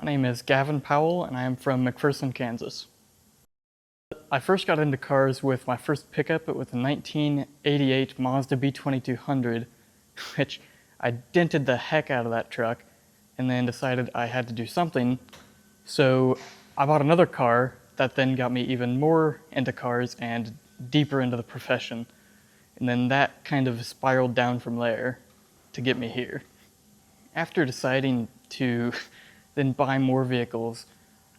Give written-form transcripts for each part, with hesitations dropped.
My name is Gavin Powell, and I am from McPherson, Kansas. I first got into cars with my first pickup. It was a 1988 Mazda B2200, which I dented the heck out of that truck, and then decided I had to do something. So I bought another car that then got me even more into cars and deeper into the profession. And then that kind of spiraled down from there to get me here. After deciding to then buy more vehicles,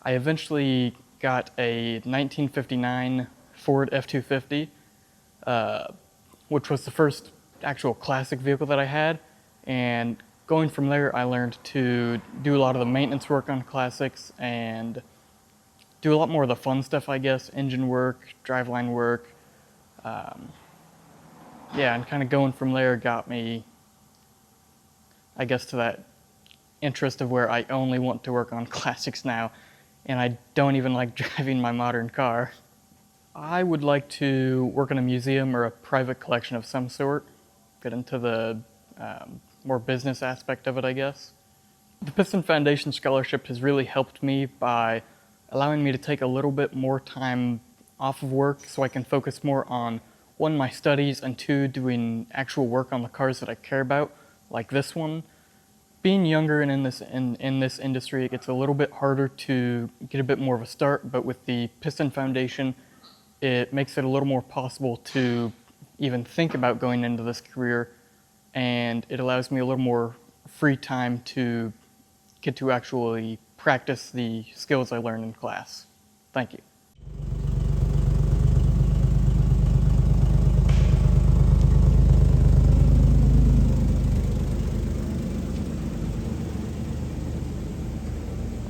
I eventually got a 1959 Ford F-250, which was the first actual classic vehicle that I had. And going from there, I learned to do a lot of the maintenance work on classics and do a lot more of the fun stuff, I guess, engine work, driveline work. Yeah, and kind of going from there got me, I guess, to that interest of where I only want to work on classics now, and I don't even like driving my modern car. I would like to work in a museum or a private collection of some sort, get into the more business aspect of it, I guess. The Piston Foundation scholarship has really helped me by allowing me to take a little bit more time off of work so I can focus more on, one, my studies, and two, doing actual work on the cars that I care about, like this one. Being younger and in this industry, it gets a little bit harder to get a bit more of a start, but with the Piston Foundation, it makes it a little more possible to even think about going into this career, and it allows me a little more free time to get to actually practice the skills I learned in class. Thank you.